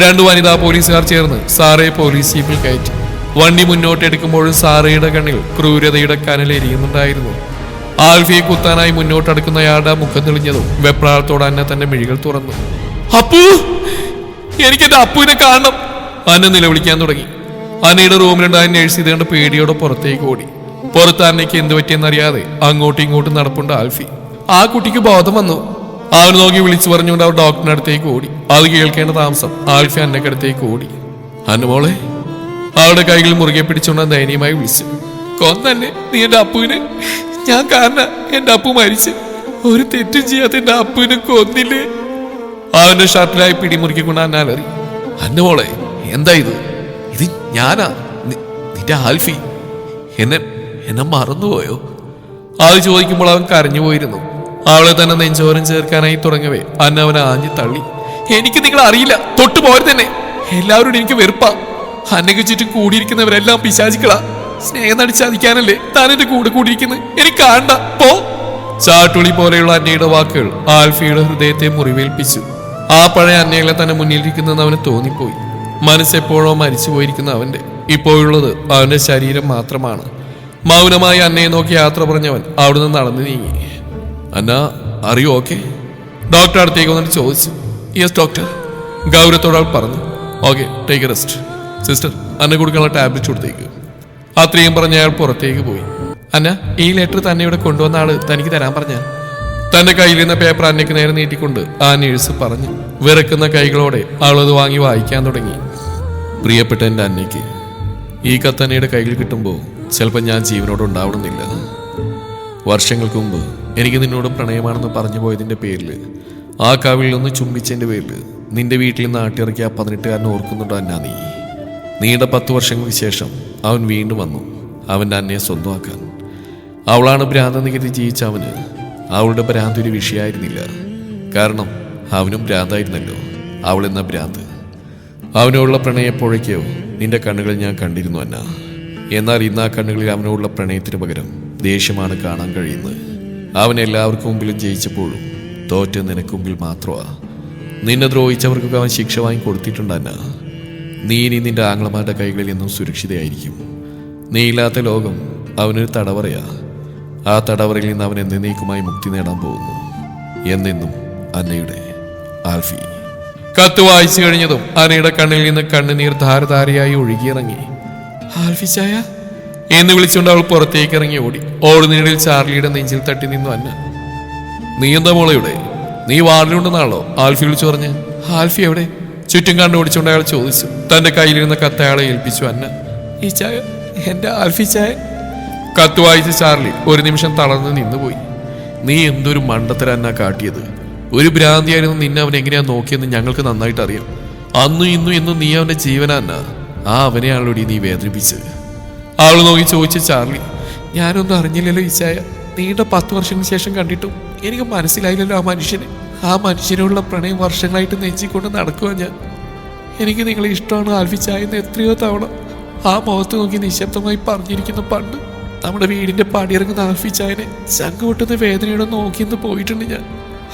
2 വനിതാ പോലീസുകാർ ചേർന്ന് സാറേ പോലീസ് ജീപ്പിൽ കയറ്റി. വണ്ടി മുന്നോട്ടെടുക്കുമ്പോഴും സാറയുടെ കണ്ണിൽ ക്രൂരതയുടെ കനൽ എരിയുന്നുണ്ടായിരുന്നു. ആൽഫിയെ കുത്താനായി മുന്നോട്ടെടുക്കുന്നയാളുടെ മുഖം തെളിഞ്ഞതും വെപ്രാളത്തോടെ അന്ന തന്റെ മിഴികൾ തുറന്നു. അപ്പു, എനിക്ക് എന്റെ അപ്പുവിനെ കാണണം. അന്ന നിലവിളിക്കാൻ തുടങ്ങി. അന്നയുടെ റൂമിലുണ്ടായ നേഴ്സ് ഇത് കണ്ട് പേടിയോടെ പുറത്തേക്ക് ഓടി. പുറത്ത് അന്നയ്ക്ക് എന്ത് പറ്റിയെന്നറിയാതെ അങ്ങോട്ടും ഇങ്ങോട്ടും നടപ്പുണ്ട് ആൽഫി. ആ കുട്ടിക്ക് ബോധം വന്നു. അവന് നോക്കി വിളിച്ചു പറഞ്ഞുകൊണ്ട് അവർ ഡോക്ടറിന്റെ അടുത്തേക്ക് ഓടി. അത് കേൾക്കേണ്ട താമസം ആൽഫി അന്നക്കടുത്തേക്ക് ഓടി. അന്നുമോളെ അവളുടെ കൈകൾ മുറുകെ പിടിച്ചുകൊണ്ട് ദയനീയമായി വിളിച്ചു. കൊന്നെ നീ എന്റെ അപ്പുവിനെ. ഞാൻ കാരണം എന്റെ അപ്പു മരിച്ച്. ഒരു തെറ്റും ചെയ്യാത്ത എന്റെ അപ്പുവിനെ കൊന്നില്ലേ? അവന്റെ ഷർട്ടിലായി പിടിമുറുക്കിക്കൊണ്ട് അന്ന അലറി. അന്നുമോളെ എന്താ ഇത്? ഇത് ഞാനാ, നിന്റെ ആൽഫി. എന്നെ മറന്നുപോയോ? അത് ചോദിക്കുമ്പോൾ അവൻ കരഞ്ഞു പോയിരുന്നു. അവളെ തന്നെ നെഞ്ചോരം ചേർക്കാനായി തുടങ്ങവേ അന്ന അവനെ ആഞ്ഞു തള്ളി. എനിക്ക് നിങ്ങളെ അറിയില്ല, തൊട്ടു പോരെ തന്നെ. എല്ലാവരോടും എനിക്ക് വെറുപ്പാ. അന്നയ്ക്ക് ചുറ്റും കൂടിയിരിക്കുന്നവരെല്ലാം പിശാചിക്കളാ. സ്നേഹം നടിച്ചതിക്കാനല്ലേ താൻ എന്റെ കൂടെ കൂടിയിരിക്കുന്നത്? എനിക്ക് കാണണ്ട, പോ. ചാട്ടുളി പോലെയുള്ള അന്നയുടെ വാക്കുകൾ ആൽഫിയുടെ ഹൃദയത്തെ മുറിവേൽപ്പിച്ചു. ആ പഴയ അന്നയല്ല തന്നെ മുന്നിലിരിക്കുന്നതെന്ന് അവന് തോന്നിപ്പോയി. മനസ്സെപ്പോഴോ മരിച്ചു പോയിരിക്കുന്ന അവന്റെ ഇപ്പോഴുള്ളത് അവന്റെ ശരീരം മാത്രമാണ്. മൗനമായി അന്നയെ നോക്കി യാത്ര പറഞ്ഞവൻ അവിടുന്ന് നടന്നു നീങ്ങി. അന്ന, അറിയോ ഓക്കെ? ഡോക്ടർ അടുത്തേക്ക് വന്നിട്ട് ചോദിച്ചു. യെസ് ഡോക്ടർ, ഗൗരവത്തോടെ പറഞ്ഞു. Okay, take a rest. Sister, Anna കൊടുക്കാനുള്ള ടാബ്ലറ്റ് കൊടുത്തേക്ക്. അത്രയും പറഞ്ഞ അയാൾ പുറത്തേക്ക് പോയി. അന്ന, ഈ ലെറ്റർ തന്നെ ഇവിടെ കൊണ്ടുവന്ന ആള് തനിക്ക് തരാൻ പറഞ്ഞ. തന്റെ കയ്യിലിരുന്ന പേപ്പർ അന്നയ്ക്ക് നേരെ നീട്ടിക്കൊണ്ട് ആ നേഴ്സ് പറഞ്ഞു. വിറക്കുന്ന കൈകളോടെ അവളത് വാങ്ങി വായിക്കാൻ തുടങ്ങി. പ്രിയപ്പെട്ട എൻ്റെ അന്നയ്ക്ക്, ഈ കത്തന്നയുടെ കയ്യിൽ കിട്ടുമ്പോൾ ചിലപ്പോൾ ഞാൻ ജീവനോട് ഉണ്ടാവണമെന്നില്ല. വർഷങ്ങൾക്ക് മുമ്പ് എനിക്ക് നിന്നോട് പ്രണയമാണെന്ന് പറഞ്ഞു പോയതിൻ്റെ പേരിൽ ആ കവിളിൽ നിന്ന് ചുംബിച്ചതിൻ്റെ പേരിൽ നിന്റെ വീട്ടിൽ നിന്ന് നാട്ടിറക്കിയ ആ 18കാരനെ ഓർക്കുന്നുണ്ടോ അന്ന നീ? നീണ്ട 10 വർഷങ്ങൾക്ക് ശേഷം അവൻ വീണ്ടും വന്നു അവൻ്റെ അന്നയെ സ്വന്തമാക്കാൻ. അവളാണ് ഭ്രാന്തെന്ന് കരുതി ജീവിച്ച അവന് അവളുടെ ഭ്രാന്ത് ഒരു വിഷയമായിരുന്നില്ല. കാരണം അവനും ഭ്രാന്തായിരുന്നല്ലോ അവളെന്ന ഭ്രാന്ത്. അവനോടുള്ള പ്രണയം എപ്പോഴേക്കോ നിന്റെ കണ്ണുകളിൽ ഞാൻ കണ്ടിരുന്നു അന്ന. എന്നാൽ ഇന്ന് ആ കണ്ണുകളിൽ അവനോടുള്ള പ്രണയത്തിന് പകരം ദേഷ്യമാണ് കാണാൻ കഴിയുന്നത്. അവൻ എല്ലാവർക്കും മുമ്പിലും ജയിച്ചപ്പോഴും തോറ്റ് നിനക്ക് മുമ്പിൽ മാത്രമാണ്. നിന്നെ ദ്രോഹിച്ചവർക്കൊക്കെ അവൻ ശിക്ഷ വാങ്ങി കൊടുത്തിട്ടുണ്ട് അന്ന. നീ ഇനി നിന്റെ ആംഗ്ലമാരുടെ കൈകളിൽ നിന്നും സുരക്ഷിതയായിരിക്കും. നീ ഇല്ലാത്ത ലോകം അവനൊരു തടവറയാ. ആ തടവറയിൽ നിന്ന് അവൻ എന്നേക്കുമായി മുക്തി നേടാൻ പോകുന്നു. എന്നെന്നും അന്നയുടെ ആൽഫി. കത്ത് വായിച്ചു കഴിഞ്ഞതും അന്നയുടെ കണ്ണിൽ നിന്ന് കണ്ണുനീർ ധാരധാരയായി ഒഴുകിയിറങ്ങി. ആൽഫി ചായ എന്ന് വിളിച്ചുകൊണ്ട് അവൾ പുറത്തേക്ക് ഇറങ്ങി ഓടി. ഓടുന്നീടിൽ ചാർലിയുടെ നെഞ്ചിൽ തട്ടി നിന്നു അന്ന. നീ എന്താ മോളയുടെ? നീ വാർഡിലുണ്ടെന്നാണല്ലോ ആൽഫി വിളിച്ചു പറഞ്ഞ്. ആൽഫി എവിടെ? ചുറ്റും കണ്ടുപിടിച്ചുകൊണ്ട് അയാൾ ചോദിച്ചു. തന്റെ കയ്യിലിരുന്ന കത്ത് അയാളെ ഏൽപ്പിച്ചു അന്ന. ഈ ചായ എന്റെ ആൽഫി ചായ. കത്ത് വായിച്ച ചാർലി ഒരു നിമിഷം തളർന്ന് നിന്നുപോയി. നീ എന്തൊരു മണ്ടത്തരന്നാ കാട്ടിയത്. ഒരു ഭ്രാന്തിയായിരുന്നു നിന്നെ അവൻ എങ്ങനെയാ നോക്കിയെന്ന് ഞങ്ങൾക്ക് നന്നായിട്ട് അറിയാം. അന്നും ഇന്നും എന്നും നീ അവന്റെ ജീവനാന്ന. ആ അവനെയാണല്ലോടി നീ വേദനിപ്പിച്ചത്. അവൾ നോക്കി ചോദിച്ച ചാർലി. ഞാനൊന്നും അറിഞ്ഞില്ലല്ലോ ഈ ചായ. നീണ്ട 10 വർഷങ്ങൾക്ക് ശേഷം കണ്ടിട്ടും എനിക്ക് മനസ്സിലായില്ലല്ലോ ആ മനുഷ്യനെ. ആ മനുഷ്യനോടുള്ള പ്രണയം വർഷങ്ങളായിട്ട് നെഞ്ചിക്കൊണ്ട് നടക്കുക ഞാൻ. എനിക്ക് നിങ്ങളെ ഇഷ്ടമാണ് ആൽഫി ചായ എന്ന് എത്രയോ തവണ ആ മുഖത്ത് നോക്കി നിശബ്ദമായി പറഞ്ഞിരിക്കുന്ന പണ്ട് നമ്മുടെ വീടിന്റെ പടിയിറങ്ങുന്ന ആൽഫി ചായനെ ചങ്ക് പൊട്ടുന്ന വേദനയോടെ നോക്കിയെന്ന് പോയിട്ടുണ്ട് ഞാൻ.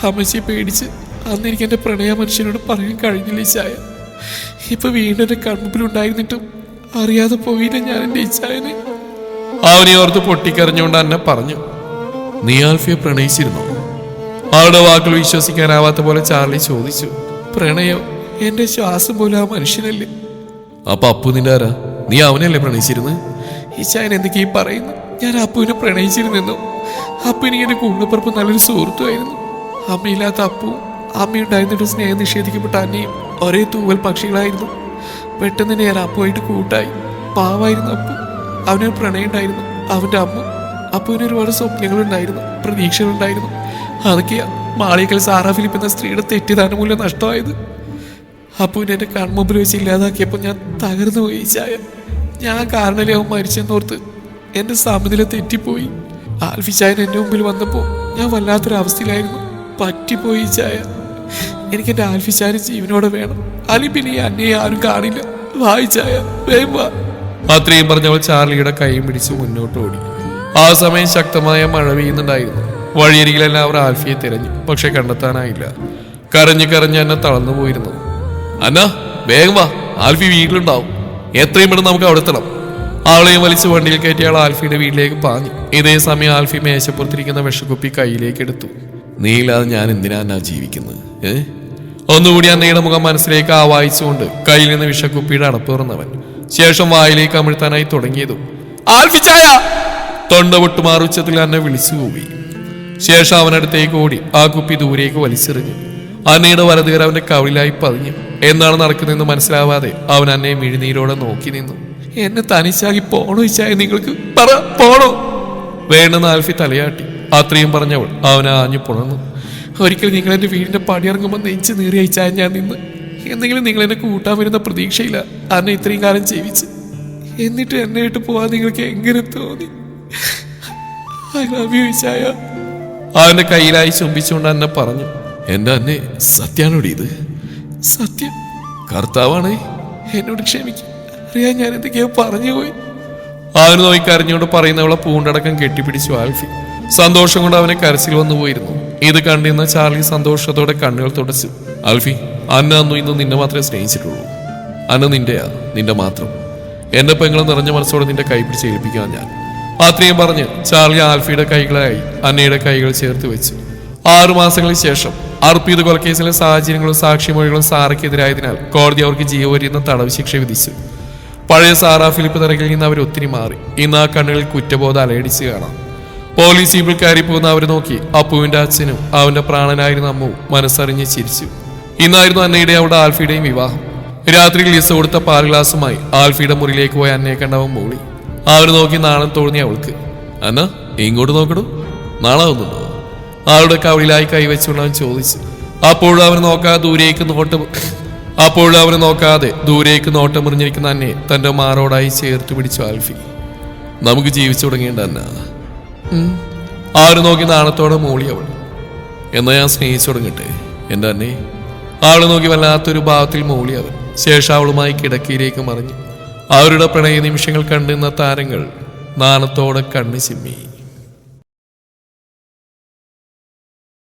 അമ്മച്ചിയെ പേടിച്ച് അന്ന് എനിക്ക് എൻ്റെ പ്രണയ മനുഷ്യനോട് പറയാൻ കഴിഞ്ഞില്ല ഈ ചായ. ഇപ്പൊ വീണ്ടും എൻ്റെ കൺമുമ്പിലുണ്ടായിരുന്നിട്ടും അറിയാതെ പോയില്ല ഞാൻ എൻ്റെ ഈ ചായനെ. അവനെ ഓർത്ത് പൊട്ടിക്കരഞ്ഞുകൊണ്ട് അന്നെ പറഞ്ഞു. നീ ആൽഫിയെ പ്രണയിച്ചിരുന്നോ? അവളുടെ വാക്കുകൾ വിശ്വസിക്കാനാവാത്ത പോലെ ചാർലി ചോദിച്ചു. പ്രണയം എൻ്റെ ശ്വാസം പോലും ആ മനുഷ്യനല്ലേ. അപ്പൊ അപ്പു നിന്റെ ആരാ? നീ അവനല്ലേ പ്രണയിച്ചിരുന്നത്? ഈ ചായൻ എന്തൊക്കെയാ പറയുന്നു? ഞാൻ അപ്പുവിനെ പ്രണയിച്ചിരുന്നെന്നോ? അപ്പു എനിക്ക് എൻ്റെ കൂടപ്പുറപ്പ് നല്ലൊരു സുഹൃത്തുമായിരുന്നു. അമ്മയില്ലാത്ത അപ്പുവും അമ്മയുണ്ടായിരുന്നിട്ട് സ്നേഹം നിഷേധിക്കപ്പെട്ട അന്നയും ഒരേ തൂവൽ പക്ഷികളായിരുന്നു. പെട്ടെന്ന് ഞാൻ അപ്പുമായിട്ട് കൂട്ടായി. പാവായിരുന്നു അപ്പു. അവനൊരു പ്രണയം ഉണ്ടായിരുന്നു. അവൻ്റെ അമ്മ. അപ്പുവിന് ഒരുപാട് സ്വപ്നങ്ങളുണ്ടായിരുന്നു, പ്രതീക്ഷകളുണ്ടായിരുന്നു. അതൊക്കെയാ മാളികൽ സാറാ ഫിലിപ്പ് എന്ന സ്ത്രീയുടെ തെറ്റിദ്ധാരണ മൂലം നഷ്ടമായത്. അപ്പുവിനെ എൻ്റെ കൺമുമ്പിൽ വെച്ച് ഇല്ലാതാക്കിയപ്പോൾ ഞാൻ തകർന്നു പോയി ചായ. ഞാൻ കാരണല്ലേ അവൻ മരിച്ചെന്നോർത്ത് എൻ്റെ സമനില തെറ്റിപ്പോയി. ആൽഫി ചായൻ എൻ്റെ മുമ്പിൽ വന്നപ്പോൾ ഞാൻ വല്ലാത്തൊരവസ്ഥയിലായിരുന്നു. പറ്റിപ്പോയി ചായ. എനിക്ക് എൻ്റെ ആൽഫി ചായന് ജീവനോടെ വേണം. അല്ലെങ്കിൽ പിന്നെ ഈ അന്നയെ ആരും കാണില്ല. വായിച്ചായ വേഗം വാ. അത്രയും പറഞ്ഞവൾ ചാർലിയുടെ കൈയും പിടിച്ച് മുന്നോട്ട് ഓടി. ആ സമയം ശക്തമായ മഴ പെയ്യുന്നുണ്ടായിരുന്നു. വഴിയരികിലെല്ലാം അവർ ആൽഫിയെ തിരഞ്ഞു. പക്ഷെ കണ്ടെത്താനായില്ല. കരഞ്ഞ് കരഞ്ഞ് എന്നെ തളർന്നു പോയിരുന്നു. അന്ന വേഗം വാ, ആൽഫി വീട്ടിലുണ്ടാവും. എത്രയും പെട്ടെന്ന് നമുക്ക് അവിടെ എത്തണം. അവളെയും വലിച്ച് വണ്ടിയിൽ കയറ്റി ആൾ ആൽഫിയുടെ വീട്ടിലേക്ക് പാഞ്ഞു. ഇതേ സമയം ആൽഫി മേശപ്പുറത്തിരിക്കുന്ന വിഷക്കുപ്പി കയ്യിലേക്ക് എടുത്തു. നീ ഇല്ലാതെ ഞാൻ എന്തിനാ ജീവിക്കുന്നത്? ഒന്നുകൂടി അന്നയുടെ മുഖം മനസ്സിലേക്ക് ആവാഹിച്ചുകൊണ്ട് കയ്യിൽ നിന്ന് വിഷക്കുപ്പിയുടെ അടപ്പ് തുറന്നവൻ ശേഷം വായിലേക്ക് അമിഴ്ത്താനായി തുടങ്ങിയതും ആൽഫി ചായ തൊണ്ട പൊട്ടുമാറുച്ചത്തിൽ അന്നെ വിളിച്ചു പോയി. ശേഷം അവനടുത്തേക്ക് ഓടി ആ കുപ്പി ദൂരേക്ക് വലിച്ചെറിഞ്ഞു. അന്നയുടെ വലതുകര അവന്റെ കവിളിലായി പതിഞ്ഞു. എന്താണ് നടക്കുന്നതെന്ന് മനസ്സിലാവാതെ അവൻ അന്നെ മിഴിനീരോടെ നോക്കി നിന്നു. എന്നെ തനിച്ചാക്കി പോണോ ചായ? നിങ്ങൾക്ക് പറ, പോണോ? വേണ്ടെന്ന് ആൽഫി തലയാട്ടി. അത്രയും പറഞ്ഞവൾ അവനെ ആഞ്ഞു പുണർന്നു. ഒരിക്കൽ നിങ്ങൾ എൻ്റെ വീടിന്റെ പടിയിറങ്ങുമ്പോൾ നെഞ്ച് നീറി അയച്ചാൽ ഞാൻ നിന്ന്. എന്തെങ്കിലും നിങ്ങൾ എന്നെ കൂട്ടാൻ വരുന്ന പ്രതീക്ഷയില്ല അന്നെ ഇത്രയും കാലം ജീവിച്ച്. എന്നിട്ട് എന്നെ വിട്ട് പോവാൻ നിങ്ങൾക്ക് എങ്ങനെ തോന്നി? ഐ ലവ് യു ചായ. അവന്റെ കയ്യിലായി ചുംബിച്ചുകൊണ്ട് അന്നെ പറഞ്ഞു. എന്റെ അന്നെ സത്യാണോടി ഇത്? സത്യം. കർത്താവാണേ, എന്നോട് ക്ഷമിക്കും. അറിയാൻ ഞാൻ എന്തൊക്കെയോ പറഞ്ഞു പോയി. അവന് നോക്കി കരഞ്ഞുകൊണ്ട് പറയുന്നവളെ പൂണ്ടടക്കം കെട്ടിപ്പിടിച്ചു ആൽഫി. സന്തോഷം കൊണ്ട് അവനെ കരച്ചിൽ വന്നു പോയിരുന്നു. ഇത് കണ്ടിരുന്ന ചാർലി സന്തോഷത്തോടെ കണ്ണുകൾ തുടച്ചു. ആൽഫി, അന്ന അന്നും ഇന്നും നിന്നെ മാത്രമേ സ്നേഹിച്ചിട്ടുള്ളൂ. അന്ന നിന്റെയാ, നിന്റെ മാത്രം. എന്റെ പെങ്ങളെ നിറഞ്ഞ മനസ്സോടെ നിന്റെ കൈ പിടിച്ച് ഏൽപ്പിക്കാൻ ഞാൻ. അത്രയും പറഞ്ഞ് ചാർലി ആൽഫിയുടെ കൈകളായി അന്നയുടെ കൈകൾ ചേർത്ത് വെച്ചു. 6 മാസങ്ങൾക്ക് ശേഷം അർപ്പിത കൊലക്കേസിലെ സാഹചര്യങ്ങളും സാക്ഷിമൊഴികളും സാറയ്ക്കെതിരായതിനാൽ കോടതി അവർക്ക് ജീവപര്യന്തം തടവ് ശിക്ഷ വിധിച്ചു. പഴയ സാറാ ഫിലിപ്പ് തറകിൽ നിന്ന് അവർ ഒത്തിരി മാറി. ഇന്ന് ആ കണ്ണുകളിൽ കുറ്റബോധം അലയടിച്ച് കാണാം. പോലീസ് ജീപ്പിൽ കയറി പോകുന്ന അവരെ നോക്കി അപ്പുവിന്റെ അച്ഛനും അവന്റെ പ്രാണനായിരുന്ന അമ്മവും മനസ്സറിഞ്ഞ് ചിരിച്ചു. ഇന്നായിരുന്നു അന്നയുടെ അവിടെ ആൽഫിയുടെയും വിവാഹം. രാത്രിയിൽ ലിസ കൊടുത്ത പാൽ ഗ്ലാസുമായി ആൽഫിയുടെ മുറിയിലേക്ക് പോയി അന്നയെ കണ്ടവൻ മൂളി. അവര് നോക്കി നാണം തോന്നി അവൾക്ക്. അന്ന ഇങ്ങോട്ട് നോക്കടൂ, നാളാവുന്നുണ്ടോ? അവളുടെ കവിളിലായി കൈവച്ചുകൊണ്ട് അവൻ ചോദിച്ചു. അപ്പോഴും അവൻ നോക്കാതെ ദൂരേക്ക് നോട്ടമെറിഞ്ഞിരിക്കുന്ന അന്നെ തന്റെ മാറോടായി ചേർത്ത് പിടിച്ചു ആൽഫി. നമുക്ക് ജീവിച്ചു തുടങ്ങേണ്ട അന്ന. ആര് നോക്കി നാണത്തോടെ മൂളി അവൾ. എന്നാ ഞാൻ സ്നേഹിച്ചു തുടങ്ങട്ടെ എൻ്റെ അന്നെ. അവളെ നോക്കി വല്ലാത്തൊരു ഭാവത്തിൽ മൂളി അവൻ. ശേഷം അവളുമായി കിടക്കയിലേക്ക് മറിഞ്ഞു. അവരുടെ പ്രണയ നിമിഷങ്ങൾ കണ്ടിരുന്ന താരങ്ങൾ നാണത്തോടെ കണ്ണു ചിമ്മി.